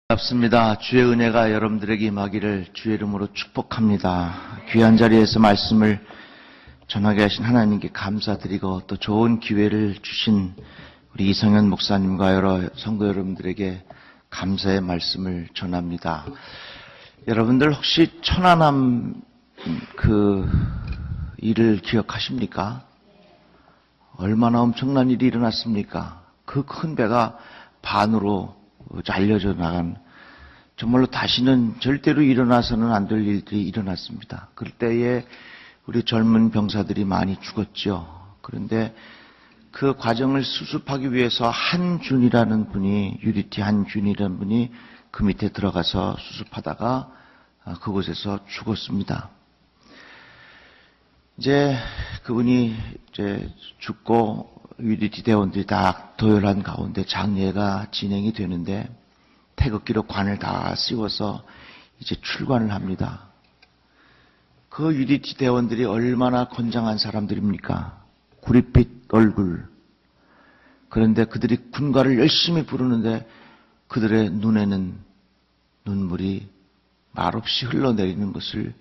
반갑습니다. 주의 은혜가 여러분들에게 임하기를 주의 이름으로 축복합니다. 귀한 자리에서 말씀을 전하게 하신 하나님께 감사드리고 또 좋은 기회를 주신 우리 이성현 목사님과 여러 성도 여러분들에게 감사의 말씀을 전합니다. 여러분들 혹시 천안함 그 일을 기억하십니까? 얼마나 엄청난 일이 일어났습니까? 그 큰 배가 반으로 잘려져 나간, 정말로 다시는 절대로 일어나서는 안 될 일들이 일어났습니다. 그때에 우리 젊은 병사들이 많이 죽었죠. 그런데 그 과정을 수습하기 위해서 한준이라는 분이, UDT 한준이라는 분이 그 밑에 들어가서 수습하다가 그곳에서 죽었습니다. 이제 그분이 이제 죽고 UDT 대원들이 다 도열한 가운데 장례가 진행이 되는데 태극기로 관을 다 씌워서 이제 출관을 합니다. 그 UDT 대원들이 얼마나 건장한 사람들입니까? 구릿빛 얼굴. 그런데 그들이 군가를 열심히 부르는데 그들의 눈에는 눈물이 말없이 흘러내리는 것을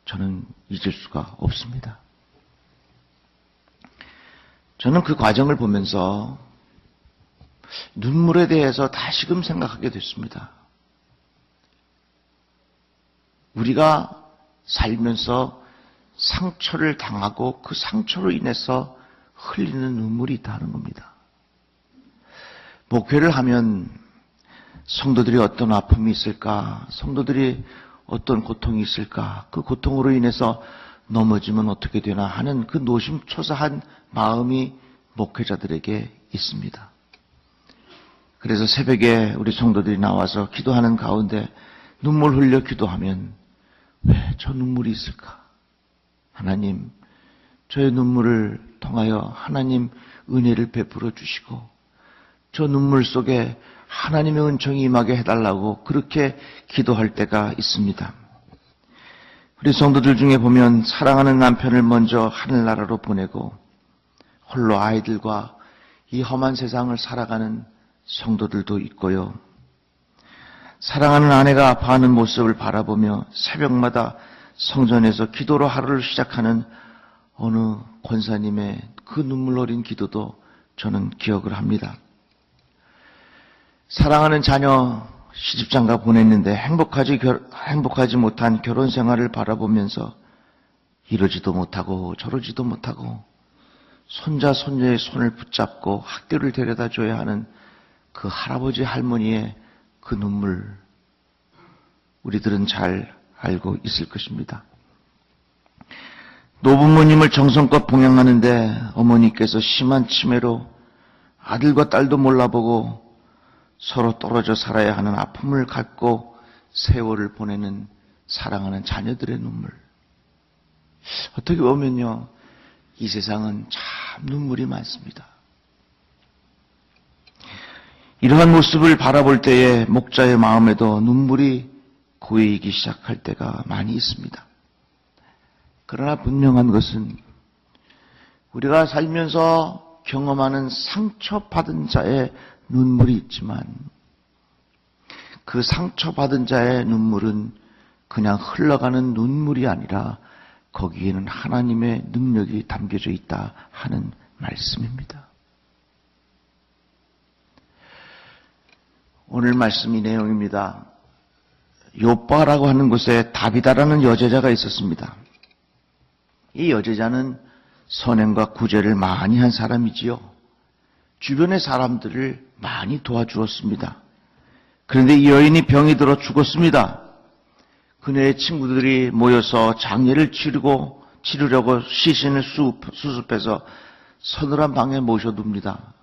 저는 잊을 수가 없습니다. 저는 그 과정을 보면서 눈물에 대해서 다시금 생각하게 됐습니다. 우리가 살면서 상처를 당하고 그 상처로 인해서 흘리는 눈물이 있다는 겁니다. 목회를 하면 성도들이 어떤 아픔이 있을까? 성도들이 어떤 고통이 있을까? 그 고통으로 인해서 넘어지면 어떻게 되나 하는 그 노심초사한 마음이 목회자들에게 있습니다. 그래서 새벽에 우리 성도들이 나와서 기도하는 가운데 눈물 흘려 기도하면 왜 저 눈물이 있을까? 하나님, 저의 눈물을 통하여 하나님 은혜를 베풀어 주시고 저 눈물 속에 하나님의 은총이 임하게 해달라고 그렇게 기도할 때가 있습니다. 우리 성도들 중에 보면 사랑하는 남편을 먼저 하늘나라로 보내고 홀로 아이들과 이 험한 세상을 살아가는 성도들도 있고요. 사랑하는 아내가 아파하는 모습을 바라보며 새벽마다 성전에서 기도로 하루를 시작하는 어느 권사님의 그 눈물 어린 기도도 저는 기억을 합니다. 사랑하는 자녀 시집장가 보냈는데 행복하지 못한 결혼 생활을 바라보면서 이러지도 못하고 저러지도 못하고 손자 손녀의 손을 붙잡고 학교를 데려다 줘야 하는 그 할아버지 할머니의 그 눈물, 우리들은 잘 알고 있을 것입니다. 노부모님을 정성껏 봉양하는데 어머니께서 심한 치매로 아들과 딸도 몰라보고 서로 떨어져 살아야 하는 아픔을 갖고 세월을 보내는 사랑하는 자녀들의 눈물. 어떻게 보면요, 이 세상은 참 눈물이 많습니다. 이러한 모습을 바라볼 때에 목자의 마음에도 눈물이 고이기 시작할 때가 많이 있습니다. 그러나 분명한 것은 우리가 살면서 경험하는 상처받은 자의 눈물이 있지만 그 상처받은 자의 눈물은 그냥 흘러가는 눈물이 아니라 거기에는 하나님의 능력이 담겨져 있다 하는 말씀입니다. 오늘 말씀 이 내용입니다. 욥바라고 하는 곳에 다비다라는 여제자가 있었습니다. 이 여제자는 선행과 구제를 많이 한 사람이지요. 주변의 사람들을 많이 도와주었습니다. 그런데 이 여인이 병이 들어 죽었습니다. 그녀의 친구들이 모여서 장례를 치르려고 시신을 수습해서 서늘한 방에 모셔둡니다.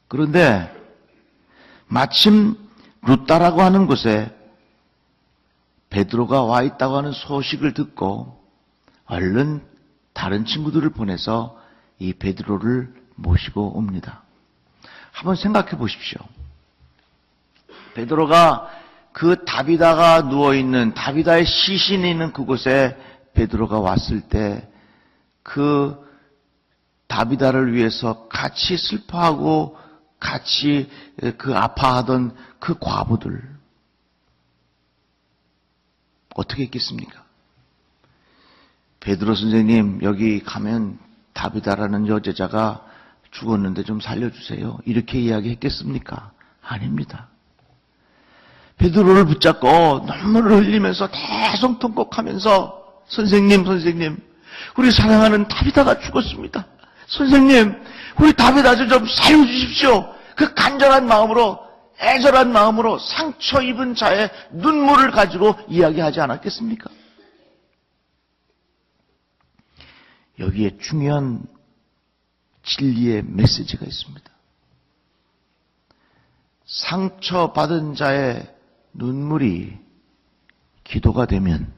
그런데 마침 루따라고 하는 곳에 베드로가 와 있다고 하는 소식을 듣고 얼른 다른 친구들을 보내서 이 베드로를 모시고 옵니다. 한번 생각해 보십시오. 베드로가 그 다비다가 누워있는, 다비다의 시신이 있는 그곳에 베드로가 왔을 때 그 다비다를 위해서 같이 슬퍼하고 같이 그 아파하던 그 과부들 어떻게 했겠습니까? 베드로 선생님, 여기 가면 다비다라는 여제자가 죽었는데 좀 살려주세요. 이렇게 이야기했겠습니까? 아닙니다. 베드로를 붙잡고 눈물을 흘리면서 대성통곡하면서 선생님, 우리 사랑하는 다비다가 죽었습니다. 선생님, 우리 다비다 좀 살려주십시오. 그 간절한 마음으로, 애절한 마음으로 상처 입은 자의 눈물을 가지고 이야기하지 않았겠습니까? 여기에 중요한 진리의 메시지가 있습니다. 상처받은 자의 눈물이 기도가 되면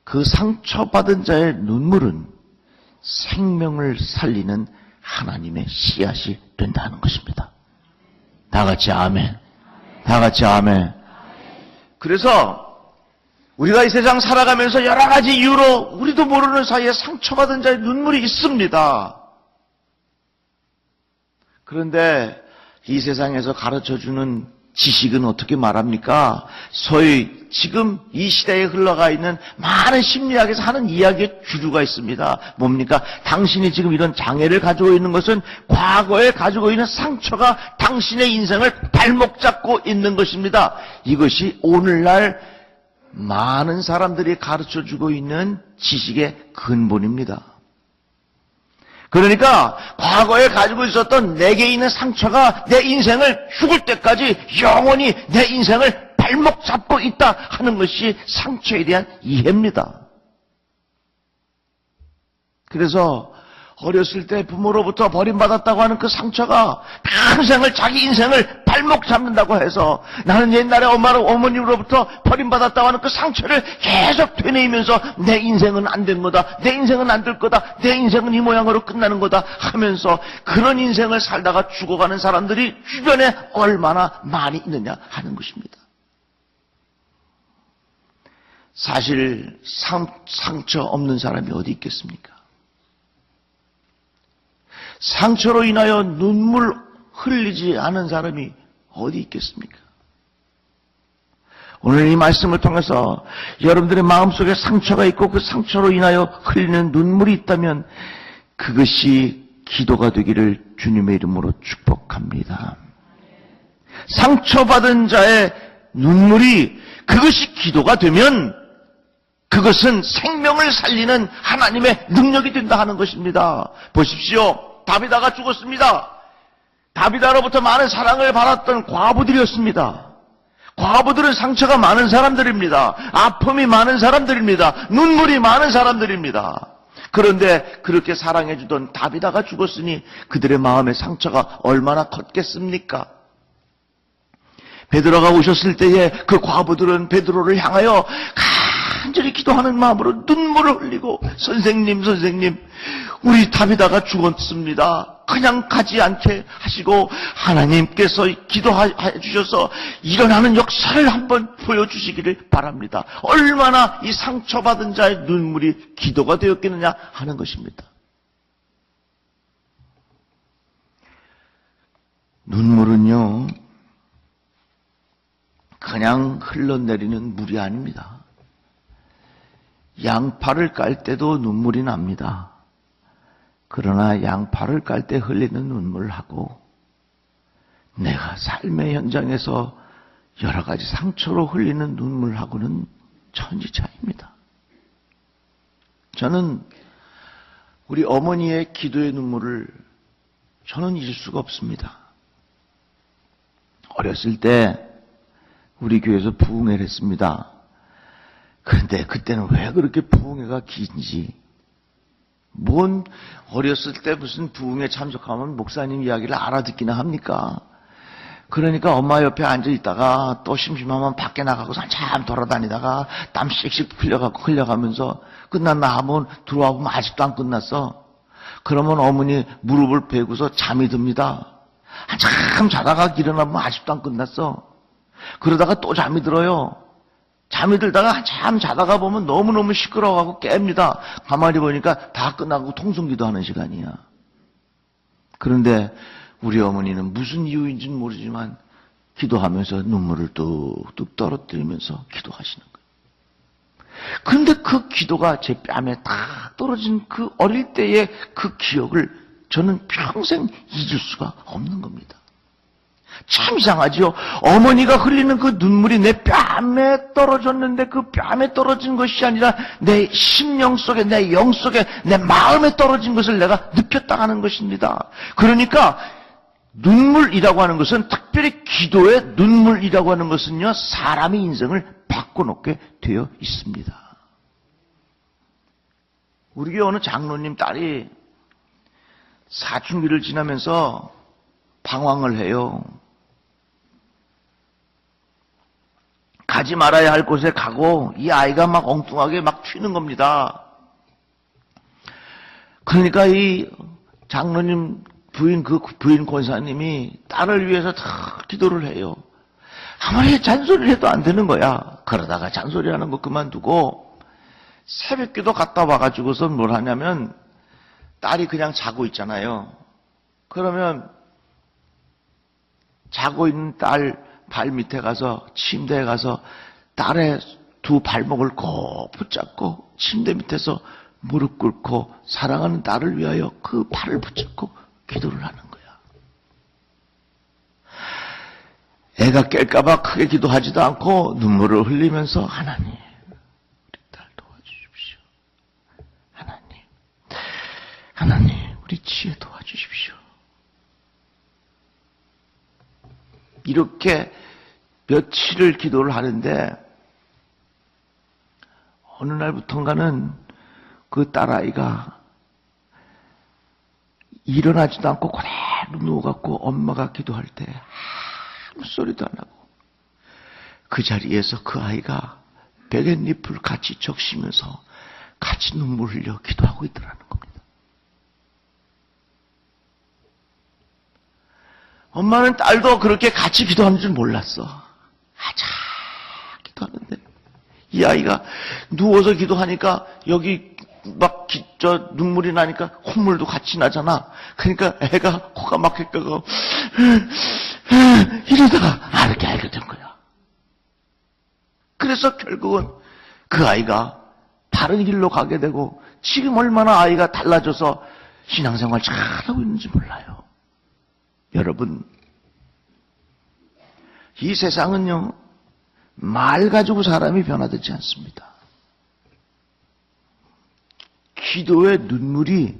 그 상처받은 자의 눈물은 생명을 살리는 하나님의 씨앗이 된다는 것입니다. 다 같이 아멘. 다 같이 아멘. 그래서 우리가 이 세상 살아가면서 여러 가지 이유로 우리도 모르는 사이에 상처받은 자의 눈물이 있습니다. 그런데 이 세상에서 가르쳐주는 지식은 어떻게 말합니까? 소위 지금 이 시대에 흘러가 있는 많은 심리학에서 하는 이야기의 주류가 있습니다. 뭡니까? 당신이 지금 이런 장애를 가지고 있는 것은 과거에 가지고 있는 상처가 당신의 인생을 발목 잡고 있는 것입니다. 이것이 오늘날 많은 사람들이 가르쳐주고 있는 지식의 근본입니다. 그러니까 과거에 가지고 있었던 내게 있는 상처가 내 인생을 죽을 때까지 영원히 내 인생을 발목 잡고 있다 하는 것이 상처에 대한 이해입니다. 그래서 어렸을 때 부모로부터 버림받았다고 하는 그 상처가 평생을 자기 인생을 발목 잡는다고 해서 나는 옛날에 어머님으로부터 버림받았다고 하는 그 상처를 계속 되뇌이면서 내 인생은 안 된 거다, 내 인생은 안 될 거다, 내 인생은 이 모양으로 끝나는 거다 하면서 그런 인생을 살다가 죽어가는 사람들이 주변에 얼마나 많이 있느냐 하는 것입니다. 사실 상처 없는 사람이 어디 있겠습니까? 상처로 인하여 눈물 흘리지 않은 사람이 어디 있겠습니까? 오늘 이 말씀을 통해서 여러분들의 마음속에 상처가 있고 그 상처로 인하여 흘리는 눈물이 있다면 그것이 기도가 되기를 주님의 이름으로 축복합니다. 상처받은 자의 눈물이 그것이 기도가 되면 그것은 생명을 살리는 하나님의 능력이 된다 하는 것입니다. 보십시오. 다비다가 죽었습니다. 다비다로부터 많은 사랑을 받았던 과부들이었습니다. 과부들은 상처가 많은 사람들입니다. 아픔이 많은 사람들입니다. 눈물이 많은 사람들입니다. 그런데 그렇게 사랑해주던 다비다가 죽었으니 그들의 마음의 상처가 얼마나 컸겠습니까? 베드로가 오셨을 때에 그 과부들은 베드로를 향하여 간절히 기도하는 마음으로 눈물을 흘리고 선생님 우리 다비다가 죽었습니다. 그냥 가지 않게 하시고 하나님께서 기도해 주셔서 일어나는 역사를 한번 보여주시기를 바랍니다. 얼마나 이 상처받은 자의 눈물이 기도가 되었겠느냐 하는 것입니다. 눈물은요 그냥 흘러내리는 물이 아닙니다. 양파를 깔 때도 눈물이 납니다. 그러나 양파를 깔 때 흘리는 눈물하고 내가 삶의 현장에서 여러 가지 상처로 흘리는 눈물하고는 천지 차이입니다. 저는 우리 어머니의 기도의 눈물을 저는 잊을 수가 없습니다. 어렸을 때 우리 교회에서 부흥회를 했습니다. 그런데 그때는 왜 그렇게 부흥회가 긴지, 어렸을 때 무슨 부흥회 참석하면 목사님 이야기를 알아듣기나 합니까? 그러니까 엄마 옆에 앉아 있다가 또 심심하면 밖에 나가고 한참 돌아다니다가 땀 씩씩 흘려가면서 끝났나 하면 들어와 보면 아직도 안 끝났어. 그러면 어머니 무릎을 베고서 잠이 듭니다. 한참 자다가 일어나면 아직도 안 끝났어. 그러다가 또 잠이 들어요. 잠이 들다가 한참 자다가 보면 너무너무 시끄러워하고 깹니다. 가만히 보니까 다 끝나고 통성기도 하는 시간이야. 그런데 우리 어머니는 무슨 이유인지는 모르지만 기도하면서 눈물을 뚝뚝 떨어뜨리면서 기도하시는 거예요. 그런데 그 기도가 제 뺨에 딱 떨어진 그 어릴 때의 그 기억을 저는 평생 잊을 수가 없는 겁니다. 참 이상하죠. 어머니가 흘리는 그 눈물이 내 뺨에 떨어졌는데 그 뺨에 떨어진 것이 아니라 내 심령 속에, 내 영 속에, 내 마음에 떨어진 것을 내가 느꼈다는 것입니다. 그러니까 눈물이라고 하는 것은, 특별히 기도의 눈물이라고 하는 것은요, 사람의 인생을 바꿔놓게 되어 있습니다. 우리 교회 어느 장로님 딸이 사춘기를 지나면서 방황을 해요. 가지 말아야 할 곳에 가고 이 아이가 막 엉뚱하게 막 튀는 겁니다. 그러니까 이 장로님 부인, 그 부인 권사님이 딸을 위해서 다 기도를 해요. 아무리 잔소리를 해도 안 되는 거야. 그러다가 잔소리하는 거 그만두고 새벽기도 갔다 와가지고서 뭘 하냐면, 딸이 그냥 자고 있잖아요. 그러면 자고 있는 딸 발 밑에 가서, 침대에 가서 딸의 두 발목을 꼭 붙잡고 침대 밑에서 무릎 꿇고 사랑하는 딸을 위하여 그 발을 붙잡고 기도를 하는 거야. 애가 깰까봐 크게 기도하지도 않고 눈물을 흘리면서, 하나님, 우리 딸 도와주십시오. 하나님, 우리 지혜 도와주십시오. 이렇게 며칠을 기도를 하는데, 어느 날부턴가는 그 딸아이가 일어나지도 않고 그대로 누워갖고 엄마가 기도할 때 아무 소리도 안 하고 그 자리에서 그 아이가 베갯잎을 같이 적시면서 같이 눈물 흘려 기도하고 있더라는 겁니다. 엄마는 딸도 그렇게 같이 기도하는 줄 몰랐어. 아자 기도하는데 이 아이가 누워서 기도하니까 여기 막 눈물이 나니까 콧물도 같이 나잖아. 그러니까 애가 코가 막힐까고 이러다가 알게 알게 된 거야. 그래서 결국은 그 아이가 바른 길로 가게 되고, 지금 얼마나 아이가 달라져서 신앙생활 잘하고 있는지 몰라요. 여러분, 이 세상은요, 말 가지고 사람이 변화되지 않습니다. 기도의 눈물이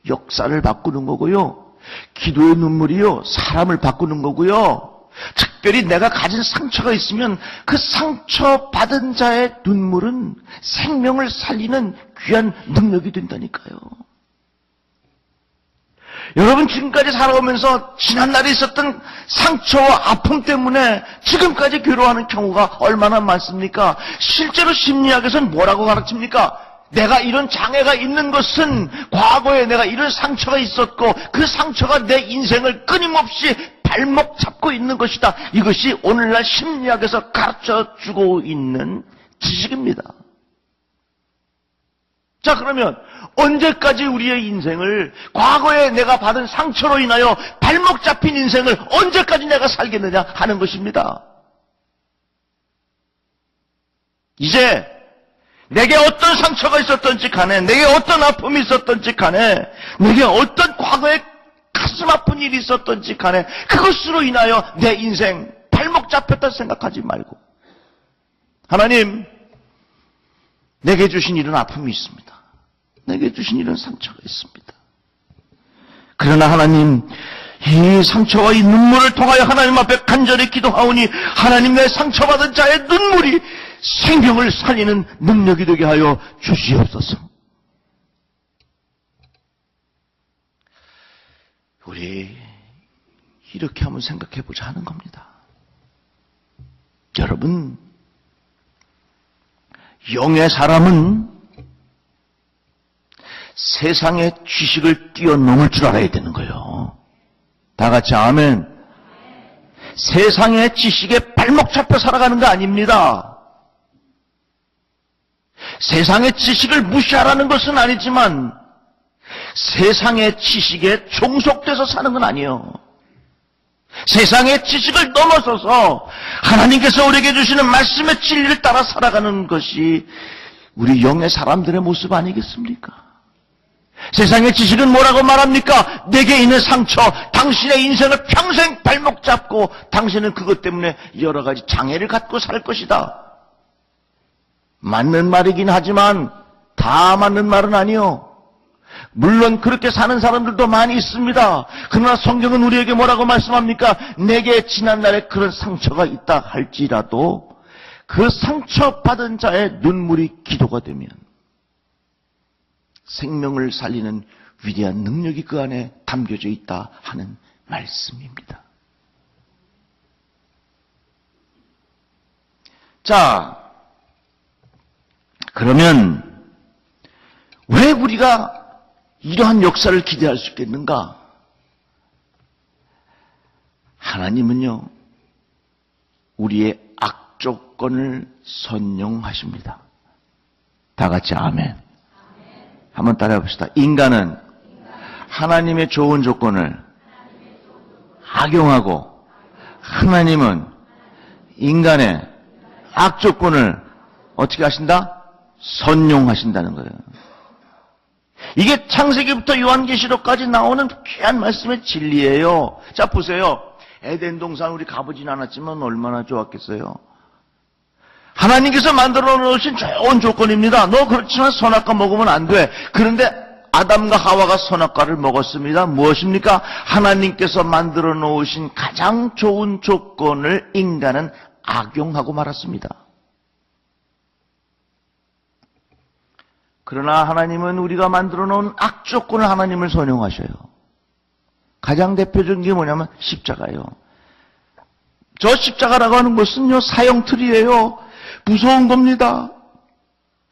역사를 바꾸는 거고요. 기도의 눈물이요, 사람을 바꾸는 거고요. 특별히 내가 가진 상처가 있으면 그 상처받은 자의 눈물은 생명을 살리는 귀한 능력이 된다니까요. 여러분, 지금까지 살아오면서 지난날에 있었던 상처와 아픔 때문에 지금까지 괴로워하는 경우가 얼마나 많습니까? 실제로 심리학에서는 뭐라고 가르칩니까? 내가 이런 장애가 있는 것은 과거에 내가 이런 상처가 있었고 그 상처가 내 인생을 끊임없이 발목 잡고 있는 것이다. 이것이 오늘날 심리학에서 가르쳐주고 있는 지식입니다. 자, 그러면 언제까지 우리의 인생을, 과거에 내가 받은 상처로 인하여 발목 잡힌 인생을 언제까지 내가 살겠느냐 하는 것입니다. 이제 내게 어떤 상처가 있었던지 간에, 내게 어떤 아픔이 있었던지 간에, 내게 어떤 과거에 가슴 아픈 일이 있었던지 간에 그것으로 인하여 내 인생 발목 잡혔다 생각하지 말고, 하나님, 내게 주신 이런 아픔이 있습니다. 내게 주신 이런 상처가 있습니다. 그러나 하나님, 이 상처와 이 눈물을 통하여 하나님 앞에 간절히 기도하오니 하나님, 내 상처받은 자의 눈물이 생명을 살리는 능력이 되게 하여 주시옵소서. 우리 이렇게 한번 생각해 보자 하는 겁니다. 여러분, 영의 사람은 세상의 지식을 뛰어넘을 줄 알아야 되는 거예요. 다 같이 아멘. 세상의 지식에 발목 잡혀 살아가는 거 아닙니다. 세상의 지식을 무시하라는 것은 아니지만 세상의 지식에 종속돼서 사는 건 아니에요. 세상의 지식을 넘어서서 하나님께서 우리에게 주시는 말씀의 진리를 따라 살아가는 것이 우리 영의 사람들의 모습 아니겠습니까? 세상의 지식은 뭐라고 말합니까? 내게 있는 상처, 당신의 인생을 평생 발목 잡고 당신은 그것 때문에 여러 가지 장애를 갖고 살 것이다. 맞는 말이긴 하지만 다 맞는 말은 아니요. 물론 그렇게 사는 사람들도 많이 있습니다. 그러나 성경은 우리에게 뭐라고 말씀합니까? 내게 지난날에 그런 상처가 있다 할지라도 그 상처받은 자의 눈물이 기도가 되면 생명을 살리는 위대한 능력이 그 안에 담겨져 있다 하는 말씀입니다. 자, 그러면 왜 우리가 이러한 역사를 기대할 수 있겠는가? 하나님은요, 우리의 악조건을 선용하십니다. 다 같이 아멘. 한번 따라해 봅시다. 인간은 하나님의 좋은 조건을 악용하고 하나님은 인간의 악조건을 어떻게 하신다? 선용하신다는 거예요. 이게 창세기부터 요한계시록까지 나오는 귀한 말씀의 진리예요. 자, 보세요. 에덴 동산 우리 가보진 않았지만 얼마나 좋았겠어요. 하나님께서 만들어 놓으신 좋은 조건입니다. 너 그렇지만 선악과 먹으면 안 돼. 그런데 아담과 하와가 선악과를 먹었습니다. 무엇입니까? 하나님께서 만들어 놓으신 가장 좋은 조건을 인간은 악용하고 말았습니다. 그러나 하나님은 우리가 만들어 놓은 악조건을 하나님을 선용하셔요. 가장 대표적인 게 뭐냐면 십자가예요. 저 십자가라고 하는 것은요, 사형틀이에요. 무서운 겁니다.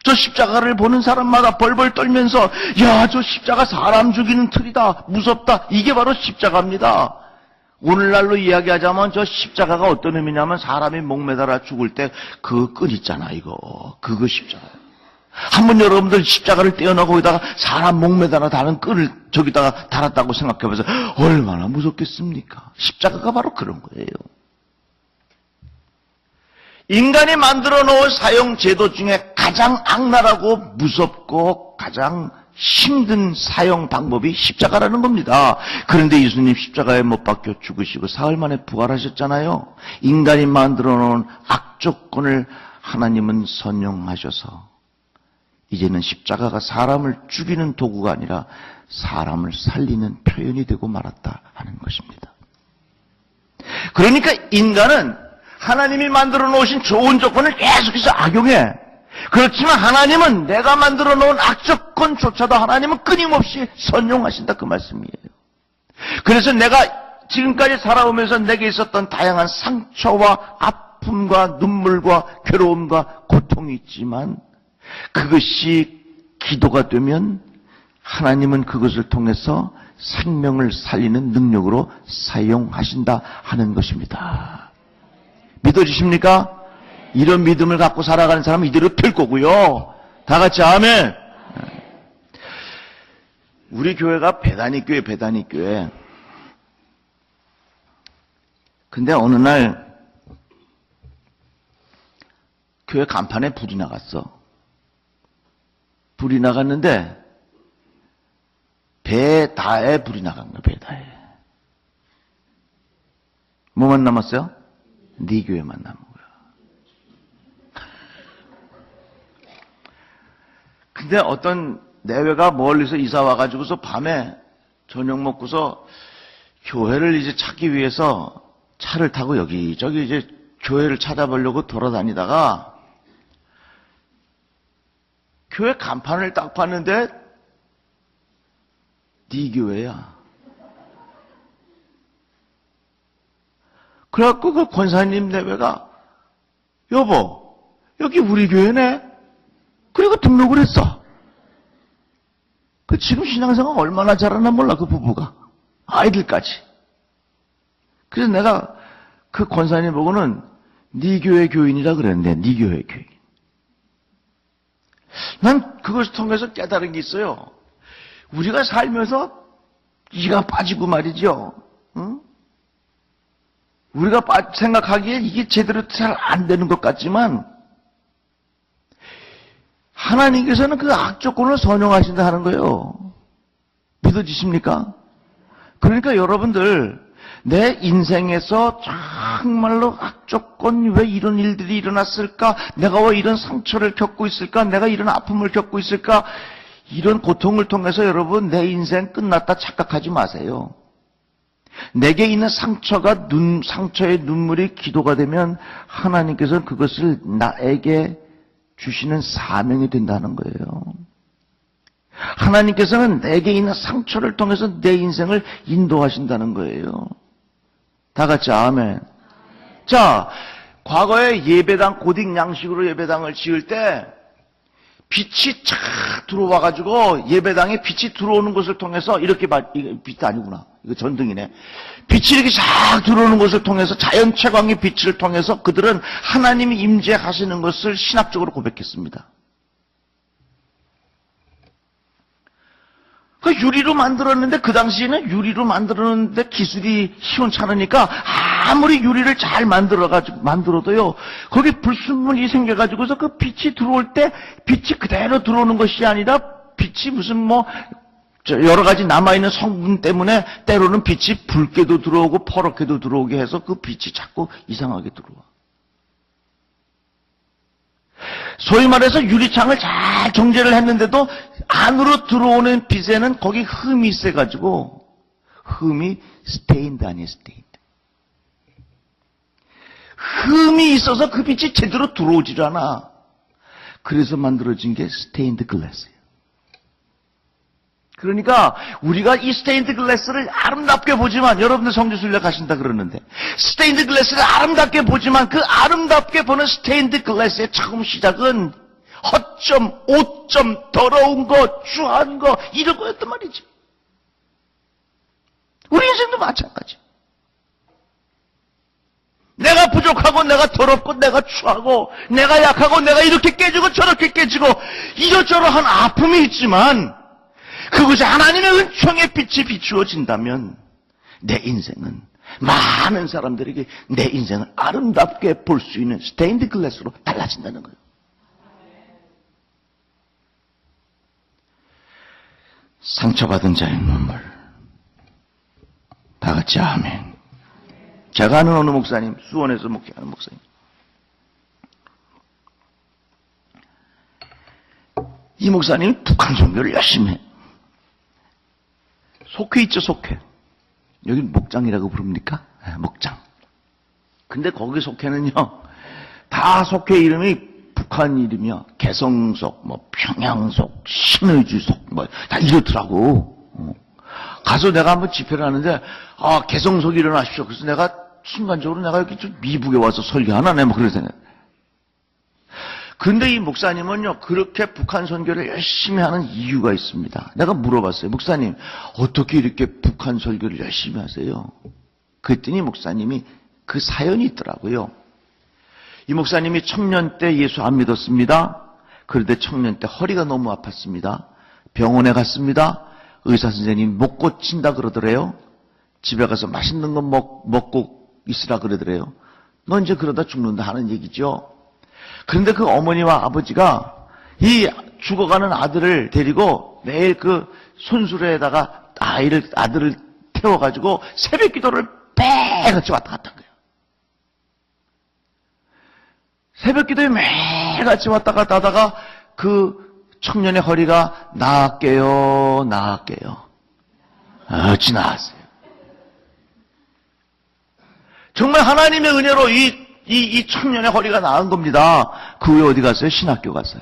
저 십자가를 보는 사람마다 벌벌 떨면서 야, 저 십자가 사람 죽이는 틀이다. 무섭다. 이게 바로 십자가입니다. 오늘날로 이야기하자면 저 십자가가 어떤 의미냐면 사람이 목매달아 죽을 때 그 끈 있잖아, 이거. 그거 십자가예요. 한번 여러분들 십자가를 떼어놓고 거기다가 사람 목매달아 다는 끈을 저기다가 달았다고 생각해보세요. 얼마나 무섭겠습니까? 십자가가 바로 그런 거예요. 인간이 만들어 놓은 사형 제도 중에 가장 악랄하고 무섭고 가장 힘든 사형 방법이 십자가라는 겁니다. 그런데 예수님 십자가에 못 박혀 죽으시고 사흘 만에 부활하셨잖아요. 인간이 만들어 놓은 악조건을 하나님은 선용하셔서 이제는 십자가가 사람을 죽이는 도구가 아니라 사람을 살리는 표현이 되고 말았다 하는 것입니다. 그러니까 인간은 하나님이 만들어 놓으신 좋은 조건을 계속해서 악용해. 그렇지만 하나님은 내가 만들어 놓은 악조건조차도 하나님은 끊임없이 선용하신다 그 말씀이에요. 그래서 내가 지금까지 살아오면서 내게 있었던 다양한 상처와 아픔과 눈물과 괴로움과 고통이 있지만 그것이 기도가 되면 하나님은 그것을 통해서 생명을 살리는 능력으로 사용하신다 하는 것입니다. 믿어주십니까? 이런 믿음을 갖고 살아가는 사람은 이대로 될 거고요. 다 같이 아멘. 우리 교회가 배다니 교회. 근데 어느 날 교회 간판에 불이 나갔어. 불이 나갔는데 배다에 불이 나간 거야. 배다에. 뭐만 남았어요? 네 교회만 남은 거야. 근데 어떤 내외가 멀리서 이사 와가지고서 밤에 저녁 먹고서 교회를 이제 찾기 위해서 차를 타고 여기저기 이제 교회를 찾아보려고 돌아다니다가 교회 간판을 딱 봤는데 네 교회야. 그래갖고 그 권사님 내외가 여보 여기 우리 교회네. 그리고 등록을 했어. 그 지금 신앙생활 얼마나 잘하나 몰라 그 부부가. 아이들까지. 그래서 내가 그 권사님 보고는 네 교회 교인이라 그랬는데 네 교회 교인. 난 그것을 통해서 깨달은 게 있어요. 우리가 살면서 이가 빠지고 말이죠. 응? 우리가 생각하기에 이게 제대로 잘 안 되는 것 같지만 하나님께서는 그 악조건을 선용하신다 하는 거예요. 믿어지십니까? 그러니까 여러분들 내 인생에서 정말로 악조건 왜 이런 일들이 일어났을까? 내가 왜 이런 상처를 겪고 있을까? 내가 이런 아픔을 겪고 있을까? 이런 고통을 통해서 여러분 내 인생 끝났다 착각하지 마세요. 내게 있는 상처의 눈물이 기도가 되면 하나님께서는 그것을 나에게 주시는 사명이 된다는 거예요. 하나님께서는 내게 있는 상처를 통해서 내 인생을 인도하신다는 거예요. 다 같이 아멘. 자, 과거에 예배당, 고딕 양식으로 예배당을 지을 때 빛이 착 들어와가지고 예배당에 빛이 들어오는 것을 통해서 이렇게 이거 빛 아니구나. 이거 전등이네. 빛이 이렇게 쫙 들어오는 것을 통해서 자연 채광의 빛을 통해서 그들은 하나님이 임재하시는 것을 신학적으로 고백했습니다. 그 유리로 만들었는데 그 당시에는 유리로 만들었는데 기술이 시원찮으니까 아무리 유리를 잘 만들어도요 거기 불순물이 생겨가지고서 그 빛이 들어올 때 빛이 그대로 들어오는 것이 아니라 빛이 무슨 여러 가지 남아있는 성분 때문에 때로는 빛이 붉게도 들어오고 퍼렇게도 들어오게 해서 그 빛이 자꾸 이상하게 들어와. 소위 말해서 유리창을 잘 정제를 했는데도 안으로 들어오는 빛에는 거기 흠이 있어가지고 흠이 스테인드 아니에요, 스테인드. 흠이 있어서 그 빛이 제대로 들어오질 않아. 그래서 만들어진 게 스테인드 글래스예요. 그러니까 우리가 이 스테인드 글래스를 아름답게 보지만 여러분들 성지순례 가신다 그러는데 스테인드 글래스를 아름답게 보지만 그 아름답게 보는 스테인드 글래스의 처음 시작은 헛점, 오점, 더러운 거, 추한 거 이런 거였단 말이지. 우리 인생도 마찬가지. 내가 부족하고 내가 더럽고 내가 추하고 내가 약하고 내가 이렇게 깨지고 저렇게 깨지고 이것저것 아픔이 있지만 그것이 하나님의 은총의 빛이 비추어진다면 내 인생은 많은 사람들에게 내 인생을 아름답게 볼 수 있는 스테인드 글래스로 달라진다는 거예요. 상처받은 자의 눈물. 다 같이 아멘. 제가 아는 어느 목사님, 수원에서 목회하는 목사님. 이 목사님이 북한 선교를 열심히 해. 속회 있죠, 속회. 여기 목장이라고 부릅니까? 네, 목장. 근데 거기 속회는요, 다 속회 이름이 북한 이름이요. 개성속, 평양속, 신의주속, 다 이렇더라고. 가서 내가 한번 집회를 하는데, 개성속 일어나십시오. 그래서 내가 순간적으로 내가 이렇게 좀 미국에 와서 설교하나? 내가 그런 생각. 근데 이 목사님은요, 그렇게 북한 선교를 열심히 하는 이유가 있습니다. 내가 물어봤어요. 목사님, 어떻게 이렇게 북한 설교를 열심히 하세요? 그랬더니 목사님이 그 사연이 있더라고요. 이 목사님이 청년 때 예수 안 믿었습니다. 그런데 청년 때 허리가 너무 아팠습니다. 병원에 갔습니다. 의사 선생님이 못 고친다 그러더래요. 집에 가서 맛있는 거 먹고 있으라 그러더래요. 너 이제 그러다 죽는다 하는 얘기죠. 그런데 그 어머니와 아버지가 이 죽어가는 아들을 데리고 매일 그 손수레에다가 아들을 태워가지고 새벽 기도를 매일같이 왔다 갔다 한 거예요. 새벽 기도에 매일같이 왔다 갔다 하다가 그 청년의 허리가 나을게요. 어찌 나았어요. 정말 하나님의 은혜로 이 청년의 허리가 나은 겁니다. 그 후에 어디 갔어요? 신학교 갔어요.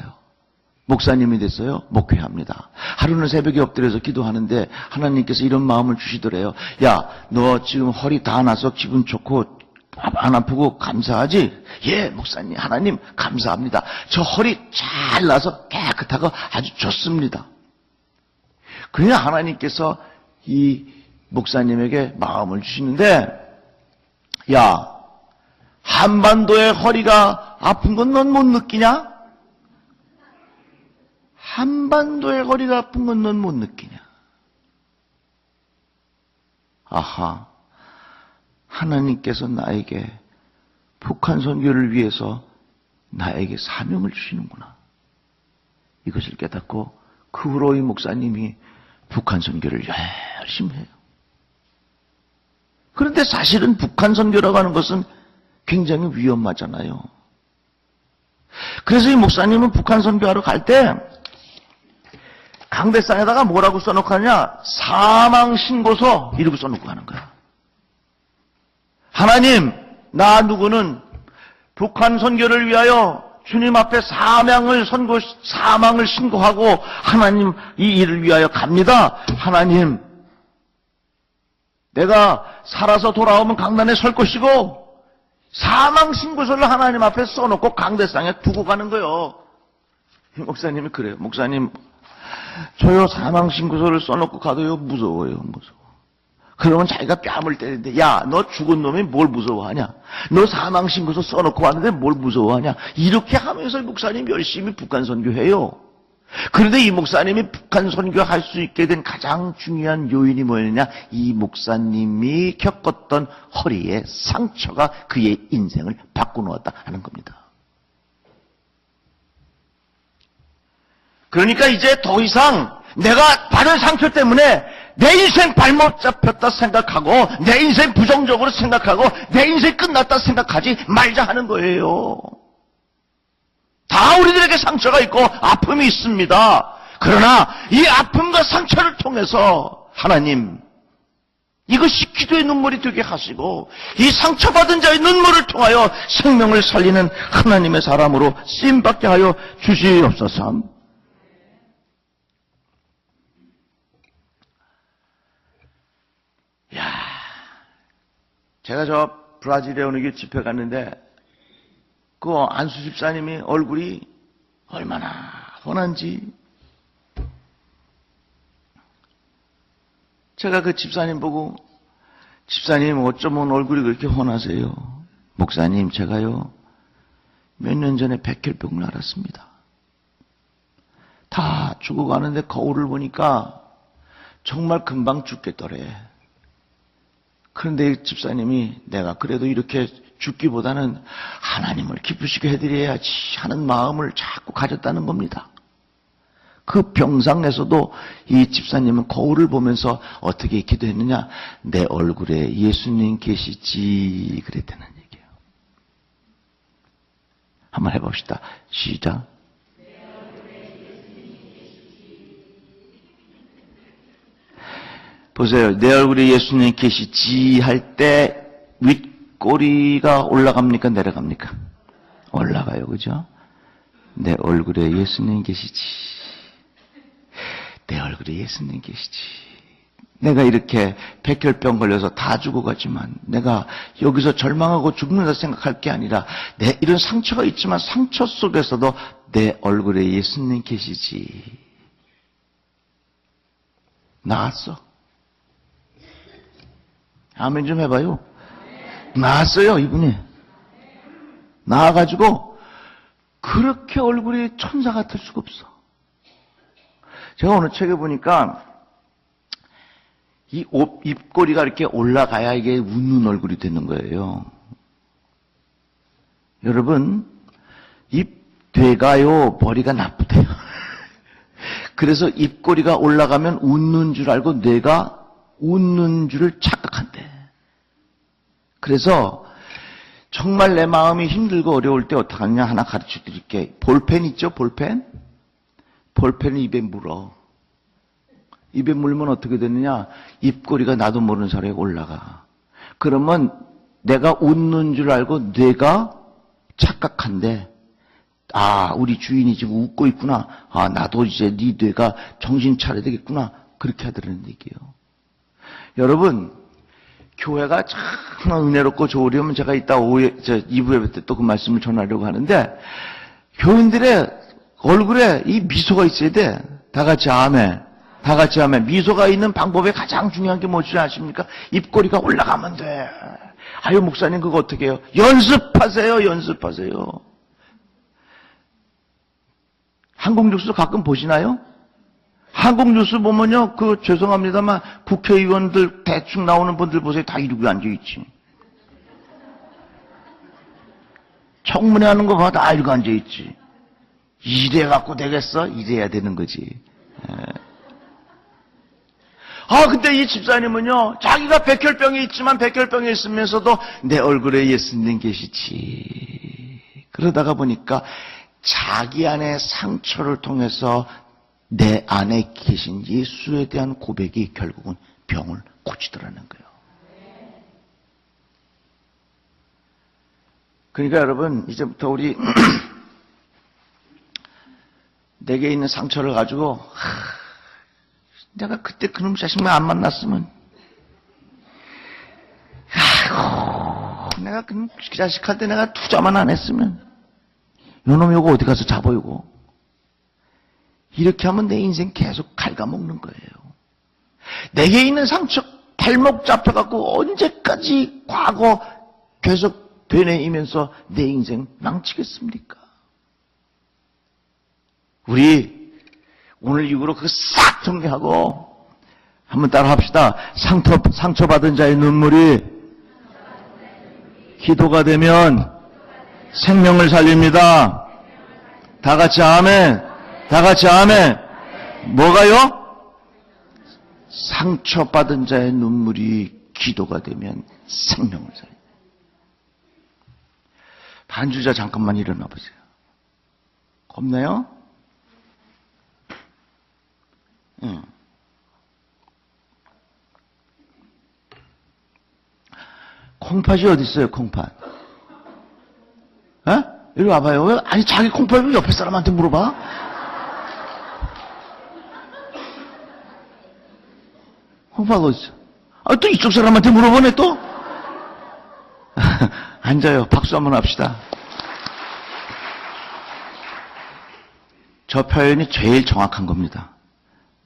목사님이 됐어요. 목회합니다. 하루는 새벽에 엎드려서 기도하는데 하나님께서 이런 마음을 주시더래요. 야, 너 지금 허리 다 나서 기분 좋고 안 아프고 감사하지? 예, 목사님, 하나님 감사합니다. 저 허리 잘 나서 깨끗하고 아주 좋습니다. 그냥 하나님께서 이 목사님에게 마음을 주시는데, 야, 한반도의 허리가 아픈 건 넌 못 느끼냐? 한반도의 허리가 아픈 건 넌 못 느끼냐? 아하, 하나님께서 나에게 북한 선교를 위해서 나에게 사명을 주시는구나. 이것을 깨닫고 그 후로 이 목사님이 북한 선교를 열심히 해요. 그런데 사실은 북한 선교라고 하는 것은 굉장히 위험하잖아요. 그래서 이 목사님은 북한 선교하러 갈 때 강대상에다가 뭐라고 써놓고 하냐? 사망신고서 이러고 써놓고 가는 거야. 하나님, 나 누구는 북한 선교를 위하여 주님 앞에 사망을 신고하고 하나님 이 일을 위하여 갑니다. 하나님, 내가 살아서 돌아오면 강단에 설 것이고 사망신고서를 하나님 앞에 써놓고 강대상에 두고 가는 거예요. 목사님이 그래요. 목사님, 저요 사망신고서를 써놓고 가도요 무서워요. 무서워. 그러면 자기가 뺨을 때리는데, 야, 너 죽은 놈이 뭘 무서워하냐? 너 사망신고서 써놓고 왔는데 뭘 무서워하냐? 이렇게 하면서 목사님이 열심히 북한 선교해요. 그런데 이 목사님이 북한 선교할 수 있게 된 가장 중요한 요인이 뭐였냐? 이 목사님이 겪었던 허리의 상처가 그의 인생을 바꿔놓았다 하는 겁니다. 그러니까 이제 더 이상 내가 받은 상처 때문에 내 인생 발목 잡혔다 생각하고 내 인생 부정적으로 생각하고 내 인생 끝났다 생각하지 말자 하는 거예요. 다 우리들에게 상처가 있고 아픔이 있습니다. 그러나 이 아픔과 상처를 통해서 하나님, 이것이 기도의 눈물이 되게 하시고 이 상처받은 자의 눈물을 통하여 생명을 살리는 하나님의 사람으로 쓰임받게 하여 주시옵소서. 야, 제가 저 브라질에 어느 게 집회 갔는데 그 안수 집사님이 얼굴이 얼마나 훤한지, 제가 그 집사님 보고, 집사님 어쩌면 얼굴이 그렇게 훤하세요? 목사님, 제가요 몇 년 전에 백혈병을 앓았습니다. 다 죽어가는데 거울을 보니까 정말 금방 죽겠더래. 그런데 집사님이 내가 그래도 이렇게 죽기보다는 하나님을 기쁘시게 해드려야지 하는 마음을 자꾸 가졌다는 겁니다. 그 병상에서도 이 집사님은 거울을 보면서 어떻게 기도했느냐? 내 얼굴에 예수님 계시지 그랬다는 얘기예요. 한번 해봅시다. 시작. 보세요. 내 얼굴에 예수님 계시지 할 때 윗꼬리가 올라갑니까? 내려갑니까? 올라가요. 그죠? 내 얼굴에 예수님 계시지. 내 얼굴에 예수님 계시지. 내가 이렇게 백혈병 걸려서 다 죽어가지만 내가 여기서 절망하고 죽는다 생각할 게 아니라 내 이런 상처가 있지만 상처 속에서도 내 얼굴에 예수님 계시지. 나았어. 아멘 좀 해봐요. 나았어요, 이분이. 나아가지고 그렇게 얼굴이 천사 같을 수가 없어. 제가 오늘 책에 보니까 이 입꼬리가 이렇게 올라가야 이게 웃는 얼굴이 되는 거예요. 여러분, 입대가요 머리가 나쁘대요. 그래서 입꼬리가 올라가면 웃는 줄 알고 뇌가 웃는 줄을 착각한대. 그래서 정말 내 마음이 힘들고 어려울 때 어떡하냐 하나 가르쳐 드릴게. 볼펜 있죠? 볼펜? 볼펜을 입에 물어. 입에 물면 어떻게 되느냐? 입꼬리가 나도 모르는 사이에 올라가. 그러면 내가 웃는 줄 알고 뇌가 착각한대. 아, 우리 주인이 지금 웃고 있구나. 아, 나도 이제 네 뇌가 정신 차려야 되겠구나. 그렇게 하더라는 얘기예요. 여러분, 교회가 참 은혜롭고 좋으려면 제가 이따 2부 예배 때 또 그 말씀을 전하려고 하는데, 교인들의 얼굴에 이 미소가 있어야 돼. 다 같이 아멘. 다 같이 아멘. 미소가 있는 방법의 가장 중요한 게 뭔지 아십니까? 입꼬리가 올라가면 돼. 아유, 목사님 그거 어떻게 해요? 연습하세요. 연습하세요. 한국뉴스 가끔 보시나요? 한국 뉴스 보면요, 죄송합니다만, 국회의원들 대충 나오는 분들 보세요. 다 이러고 앉아있지. 청문회 하는 거 봐, 다 이러고 앉아있지. 이래갖고 되겠어? 이래야 되는 거지. 근데 이 집사님은요, 자기가 백혈병이 있지만 백혈병이 있으면서도 내 얼굴에 예수님 계시지. 그러다가 보니까 자기 안에 상처를 통해서 내 안에 계신 예수에 대한 고백이 결국은 병을 고치더라는 거예요. 그러니까 여러분, 이제부터 우리 내게 있는 상처를 가지고 내가 그때 그놈 자식만 안 만났으면, 아이고, 내가 그 자식한테 내가 투자만 안 했으면, 요놈 요거 어디 가서 잡아요고. 이렇게 하면 내 인생 계속 갉아먹는 거예요. 내게 있는 상처 발목 잡혀갖고 언제까지 과거 계속 되뇌이면서 내 인생 망치겠습니까? 우리 오늘 이후로 그거 싹 정리하고 한번 따라 합시다. 상처받은 자의 눈물이 기도가 되면 생명을 살립니다. 다 같이 아멘. 다 같이 아멘. 뭐가요? 상처받은 자의 눈물이 기도가 되면 생명을 살립니다. 반주자 잠깐만 일어나 보세요. 겁나요? 응. 콩팥이 어디 있어요? 콩팥. 에? 이리 와봐요. 왜? 아니 자기 콩팥을 옆에 사람한테 물어봐? 콩팥 어디 있어? 또 이쪽 사람한테 물어보네 또? 앉아요. 박수 한번 합시다. 저 표현이 제일 정확한 겁니다.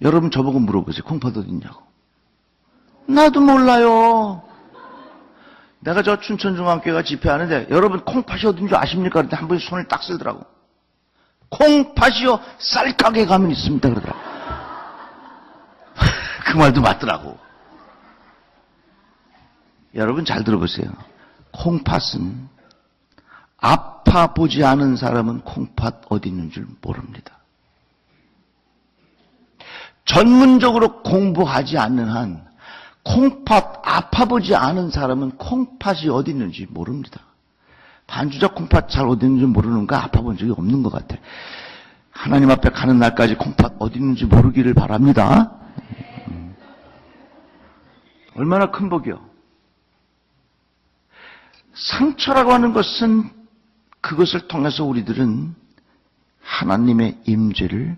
여러분 저보고 물어보세요. 콩팥 어디 있냐고. 나도 몰라요. 내가 저 춘천중앙교회가 집회하는데 여러분 콩팥이 어딘 줄 아십니까? 그런데 한 분이 손을 딱 쓸더라고. 콩팥이요 쌀가게 가면 있습니다 그러더라고. 그 말도 맞더라고. 여러분 잘 들어보세요. 콩팥은 아파보지 않은 사람은 콩팥 어디 있는 줄 모릅니다. 전문적으로 공부하지 않는 한 콩팥 아파보지 않은 사람은 콩팥이 어디 있는지 모릅니다. 반주자 콩팥 잘 어디 있는지 모르는 거 아파본 적이 없는 것 같아. 하나님 앞에 가는 날까지 콩팥 어디 있는지 모르기를 바랍니다. 얼마나 큰 복이요. 상처라고 하는 것은 그것을 통해서 우리들은 하나님의 임재를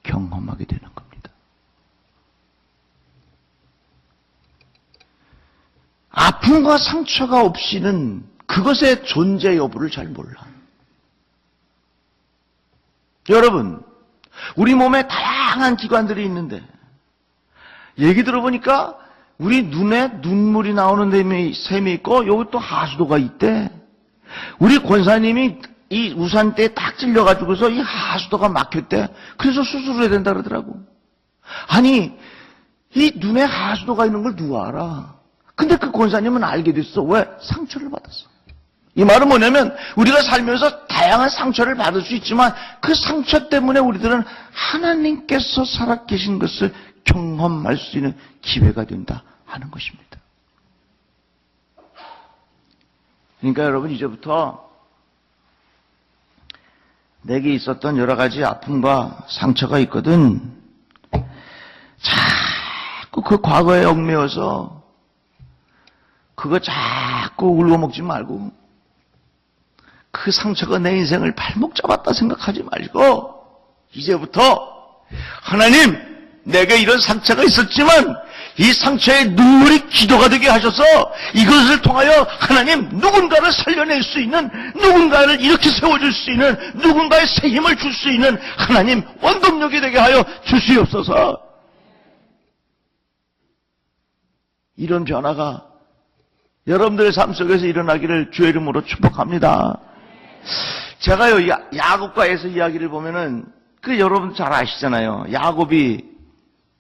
경험하게 되는 겁니다. 아픔과 상처가 없이는 그것의 존재 여부를 잘 몰라. 여러분, 우리 몸에 다양한 기관들이 있는데 얘기 들어보니까 우리 눈에 눈물이 나오는 셈이 있고 여기 또 하수도가 있대. 우리 권사님이 이 우산대에 딱 찔려가지고서 이 하수도가 막혔대. 그래서 수술을 해야 된다 그러더라고. 아니 이 눈에 하수도가 있는 걸 누가 알아? 근데 그 권사님은 알게 됐어. 왜? 상처를 받았어. 이 말은 뭐냐면 우리가 살면서 다양한 상처를 받을 수 있지만 그 상처 때문에 우리들은 하나님께서 살아계신 것을 경험할 수 있는 기회가 된다 하는 것입니다. 그러니까 여러분 이제부터 내게 있었던 여러 가지 아픔과 상처가 있거든. 자꾸 그 과거에 얽매여서 그거 자꾸 울고먹지 말고 그 상처가 내 인생을 발목 잡았다 생각하지 말고 이제부터 하나님 내게 이런 상처가 있었지만 이 상처에 눈물이 기도가 되게 하셔서 이것을 통하여 하나님 누군가를 살려낼 수 있는 누군가를 이렇게 세워줄 수 있는 누군가의 새 힘을 줄 수 있는 하나님 원동력이 되게 하여 주시옵소서. 이런 변화가 여러분들의 삶 속에서 일어나기를 주의 이름으로 축복합니다. 제가요 야곱과 에서 이야기를 보면은 여러분 잘 아시잖아요. 야곱이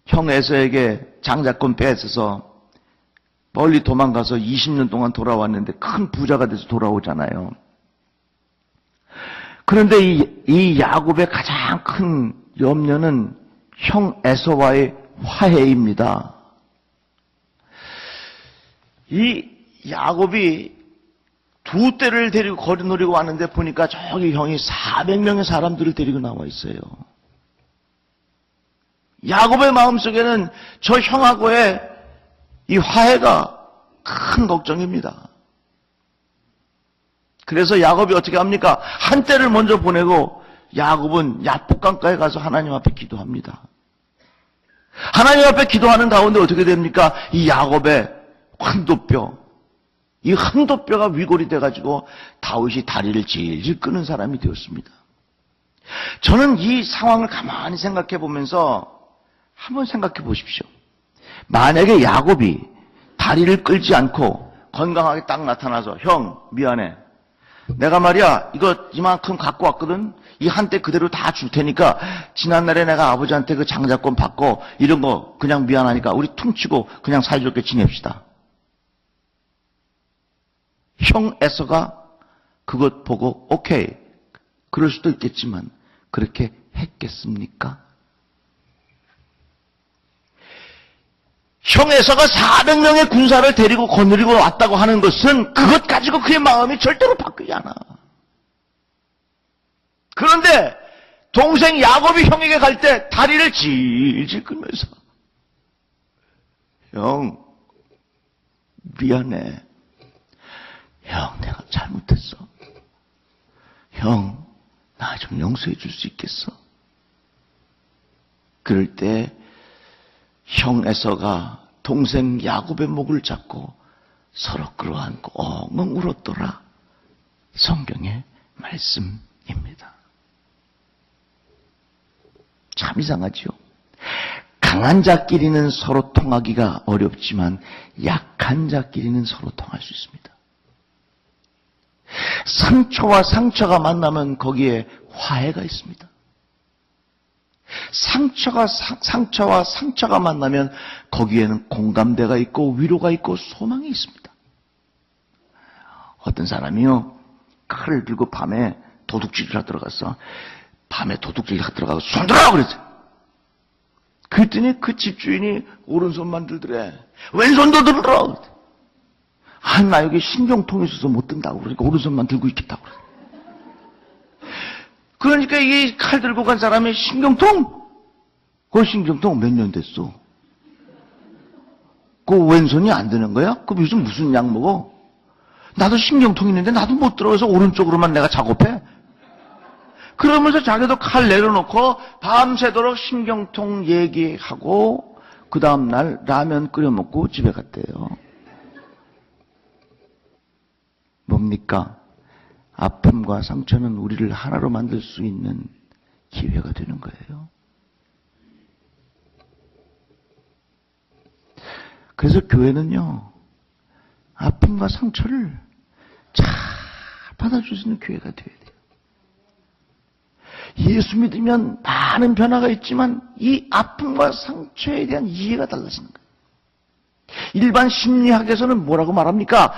형 에서에게 장자권 뺏어서 멀리 도망가서 20년 동안 돌아왔는데 큰 부자가 돼서 돌아오잖아요. 그런데 이 야곱의 가장 큰 염려는 형 에서와의 화해입니다. 이 야곱이 두 떼를 데리고 거리 노리고 왔는데 보니까 저기 형이 400명의 사람들을 데리고 나와 있어요. 야곱의 마음속에는 저 형하고의 이 화해가 큰 걱정입니다. 그래서 야곱이 어떻게 합니까? 한 떼를 먼저 보내고 야곱은 야복강가에 가서 하나님 앞에 기도합니다. 하나님 앞에 기도하는 가운데 어떻게 됩니까? 이 야곱의 환도뼈, 이 환도뼈가 위골이 돼가지고 다윗이 다리를 질질 끄는 사람이 되었습니다. 저는 이 상황을 가만히 생각해 보면서 한번 생각해 보십시오. 만약에 야곱이 다리를 끌지 않고 건강하게 딱 나타나서 형 미안해. 내가 말이야 이거 이만큼 갖고 왔거든. 이 한때 그대로 다 줄 테니까 지난날에 내가 아버지한테 그 장자권 받고 이런 거 그냥 미안하니까 우리 퉁치고 그냥 사이좋게 지냅시다. 형 에서가 그것 보고 오케이 그럴 수도 있겠지만 그렇게 했겠습니까? 형 에서가 400명의 군사를 데리고 거느리고 왔다고 하는 것은 그것 가지고 그의 마음이 절대로 바뀌지 않아. 그런데 동생 야곱이 형에게 갈 때 다리를 질질 끌면서 형 미안해. 형 내가 잘못했어. 형 나 좀 용서해 줄 수 있겠어? 그럴 때 형 에서가 동생 야곱의 목을 잡고 서로 끌어안고 엉엉 울었더라. 성경의 말씀입니다. 참 이상하지요. 강한 자끼리는 서로 통하기가 어렵지만 약한 자끼리는 서로 통할 수 있습니다. 상처와 상처가 만나면 거기에 화해가 있습니다. 상처와 상처가 만나면 거기에는 공감대가 있고 위로가 있고 소망이 있습니다. 어떤 사람이요 칼을 들고 밤에 도둑질을 하러 들어갔어. 밤에 도둑질을 하러 들어가서 손 들어 그랬어요. 그랬더니 그 집주인이 오른손만 들더래. 왼손도 들어. 나 여기 신경통이 있어서 못 든다고 그러니까 오른손만 들고 있겠다고 그래. 그러니까 이게 칼 들고 간 사람이 신경통? 그 신경통 몇 년 됐어? 그 왼손이 안 드는 거야? 그럼 요즘 무슨 약 먹어? 나도 신경통 있는데 나도 못 들어가서 오른쪽으로만 내가 작업해? 그러면서 자기도 칼 내려놓고 밤새도록 신경통 얘기하고 그 다음날 라면 끓여 먹고 집에 갔대요. 뭡니까? 아픔과 상처는 우리를 하나로 만들 수 있는 기회가 되는 거예요. 그래서 교회는요, 아픔과 상처를 잘 받아줄 수 있는 교회가 되어야 돼요. 예수 믿으면 많은 변화가 있지만 이 아픔과 상처에 대한 이해가 달라지는 거예요. 일반 심리학에서는 뭐라고 말합니까?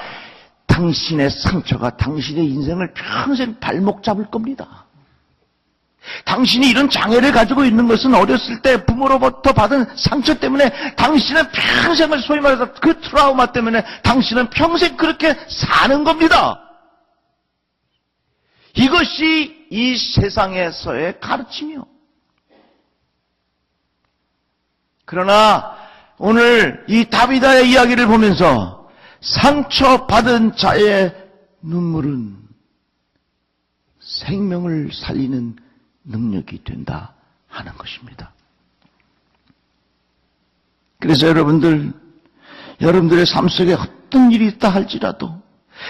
당신의 상처가 당신의 인생을 평생 발목 잡을 겁니다. 당신이 이런 장애를 가지고 있는 것은 어렸을 때 부모로부터 받은 상처 때문에 당신은 평생을 소위 말해서 그 트라우마 때문에 당신은 평생 그렇게 사는 겁니다. 이것이 이 세상에서의 가르침이요. 그러나 오늘 이 다비다의 이야기를 보면서 상처받은 자의 눈물은 생명을 살리는 능력이 된다 하는 것입니다. 그래서 여러분들의 삶 속에 어떤 일이 있다 할지라도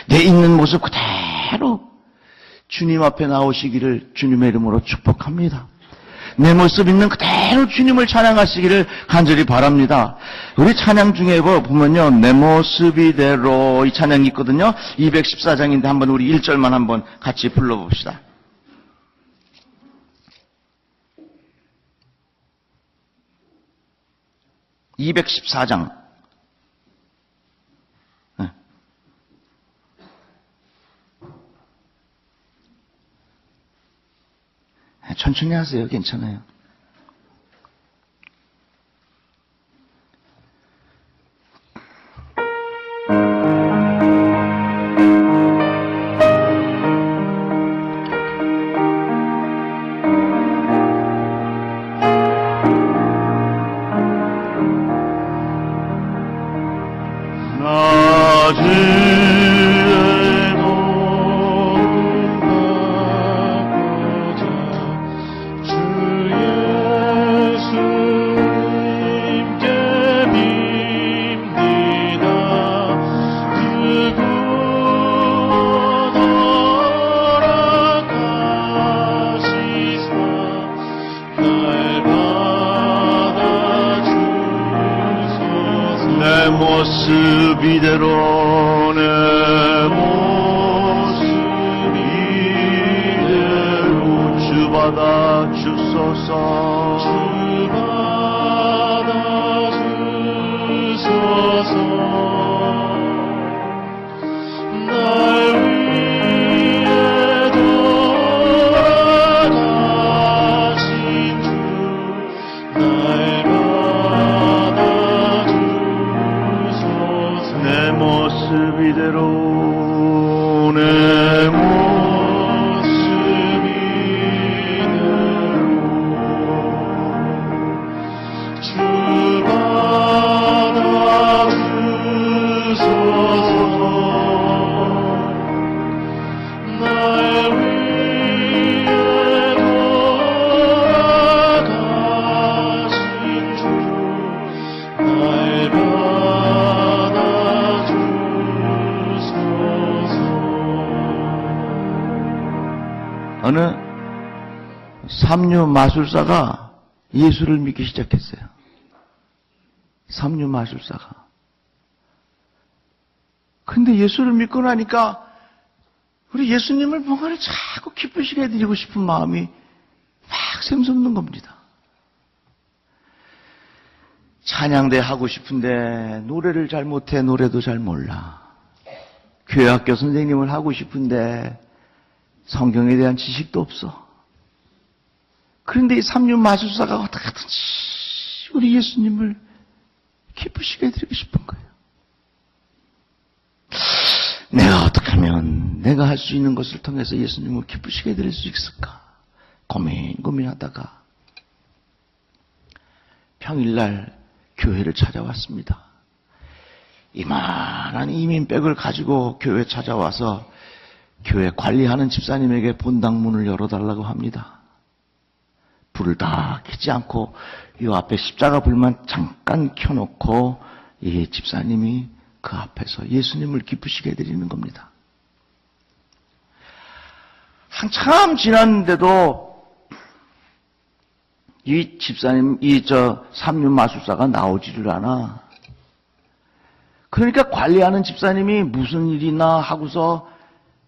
내 있는 모습 그대로 주님 앞에 나오시기를 주님의 이름으로 축복합니다. 내 모습 있는 그대로 주님을 찬양하시기를 간절히 바랍니다. 우리 찬양 중에 보면요, 내 모습 이대로 이 찬양이 있거든요. 214장인데 한번 우리 1절만 한번 같이 불러봅시다. 214장. 천천히 하세요. 괜찮아요. 모습 이대로 내 모습 이대로 주 받아 주소서 주 받아 주소서 날 위해 돌아가신 주날 내 모습 이대로 내 모습 이대로 주 받아 주소서 날 위해 돌아가신 주날 어느 삼류 마술사가 예수를 믿기 시작했어요. 삼류 마술사가. 근데 예수를 믿고 나니까 우리 예수님을 뭔가를 자꾸 기쁘시게 해드리고 싶은 마음이 막 샘솟는 겁니다. 찬양대 하고 싶은데 노래를 잘 못해, 노래도 잘 몰라. 교회학교 선생님을 하고 싶은데 성경에 대한 지식도 없어. 그런데 이 삼류 마술사가 어떻게 하든지 우리 예수님을 기쁘시게 해드리고 싶은 거예요. 내가 어떻게 하면 내가 할 수 있는 것을 통해서 예수님을 기쁘시게 해드릴 수 있을까 고민하다가 평일날 교회를 찾아왔습니다. 이만한 이민백을 가지고 교회 찾아와서 교회 관리하는 집사님에게 본당문을 열어달라고 합니다. 불을 다 켜지 않고 이 앞에 십자가 불만 잠깐 켜놓고 이 집사님이 그 앞에서 예수님을 기쁘시게 해드리는 겁니다. 한참 지났는데도 이 집사님, 삼류 마술사가 나오지를 않아. 그러니까 관리하는 집사님이 무슨 일이 있나 하고서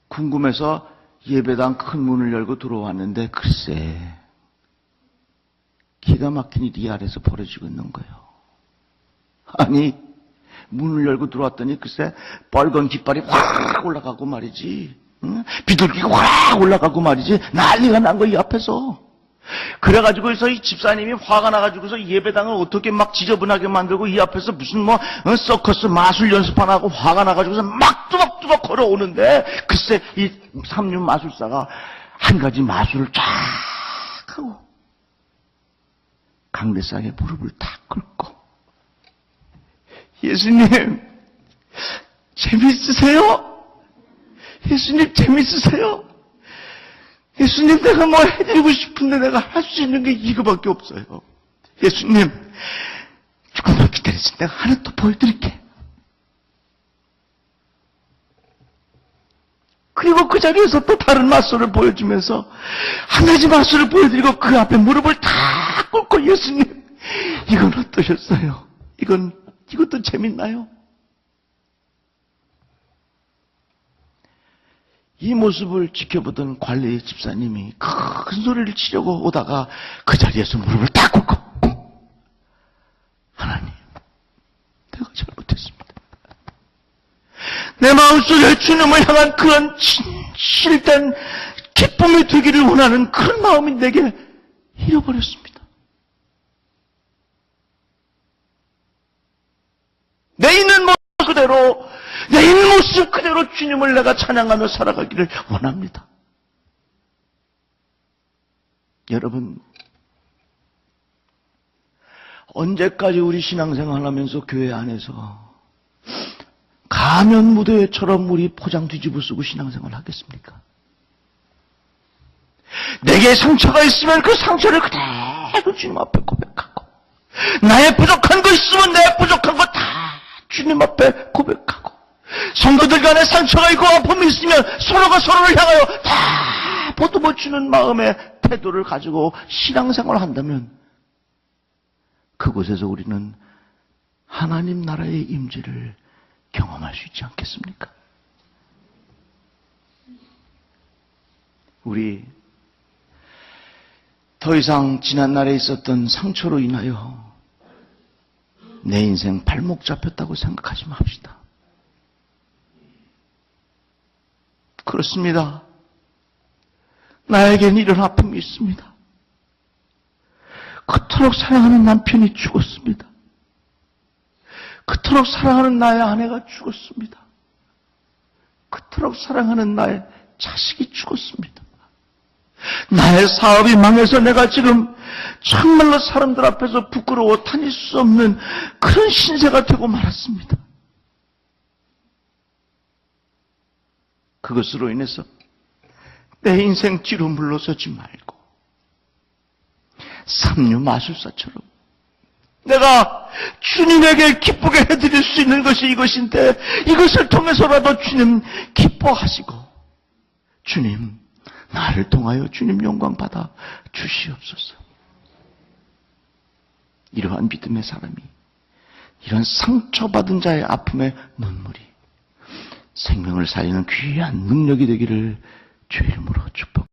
궁금해서 예배당 큰 문을 열고 들어왔는데 글쎄 기가 막힌 일이 이 아래서 벌어지고 있는 거예요. 아니 문을 열고 들어왔더니 글쎄 빨간 깃발이 확 올라가고 말이지, 응? 비둘기가 확 올라가고 말이지, 난리가 난 거야 이 앞에서. 그래가지고서 이 집사님이 화가 나가지고서 예배당을 어떻게 막 지저분하게 만들고 이 앞에서 무슨 서커스 마술 연습하나고 화가 나가지고서 막 뚜벅뚜벅 걸어오는데 글쎄 이 삼류 마술사가 한 가지 마술을 쫙 하고 강대상에 무릎을 탁 꿇고 예수님 재밌으세요? 예수님 재밌으세요? 예수님 내가 뭐 해드리고 싶은데 내가 할 수 있는 게 이거밖에 없어요. 예수님 조금만 기다리세요. 내가 하나 또 보여드릴게. 그리고 그 자리에서 또 다른 마술을 보여주면서 한 가지 마술을 보여드리고 그 앞에 무릎을 다 꿇고 예수님 이건 어떠셨어요? 이것도 재밌나요? 이 모습을 지켜보던 관리 집사님이 큰 소리를 치려고 오다가 그 자리에서 무릎을 딱 꿇고 하나님 마음속에 주님을 향한 그런 진실된 기쁨이 되기를 원하는 그런 마음이 내게 잃어버렸습니다. 내 있는 모습 그대로, 내 있는 모습 그대로 주님을 내가 찬양하며 살아가기를 원합니다. 여러분, 언제까지 우리 신앙생활 하면서 교회 안에서 가면 무대처럼 우리 포장 뒤집어 쓰고 신앙생활 하겠습니까? 내게 상처가 있으면 그 상처를 그대로 주님 앞에 고백하고, 나의 부족한 거 있으면 내 부족한 거 다 주님 앞에 고백하고, 성도들 간에 상처가 있고 아픔이 있으면 서로가 서로를 향하여 다 보듬어 주는 마음의 태도를 가지고 신앙생활을 한다면 그곳에서 우리는 하나님 나라의 임재를 경험할 수 있지 않겠습니까? 우리 더 이상 지난날에 있었던 상처로 인하여 내 인생 발목 잡혔다고 생각하지 맙시다. 그렇습니다. 나에겐 이런 아픔이 있습니다. 그토록 사랑하는 남편이 죽었습니다. 그토록 사랑하는 나의 아내가 죽었습니다. 그토록 사랑하는 나의 자식이 죽었습니다. 나의 사업이 망해서 내가 지금 정말로 사람들 앞에서 부끄러워 다닐 수 없는 그런 신세가 되고 말았습니다. 그것으로 인해서 내 인생 뒤로 물러서지 말고 삼류 마술사처럼 내가 주님에게 기쁘게 해드릴 수 있는 것이 이것인데 이것을 통해서라도 주님 기뻐하시고 주님 나를 통하여 주님 영광 받아 주시옵소서. 이러한 믿음의 사람이 이런 상처받은 자의 아픔의 눈물이 생명을 살리는 귀한 능력이 되기를 주의 이름으로 축복합니다.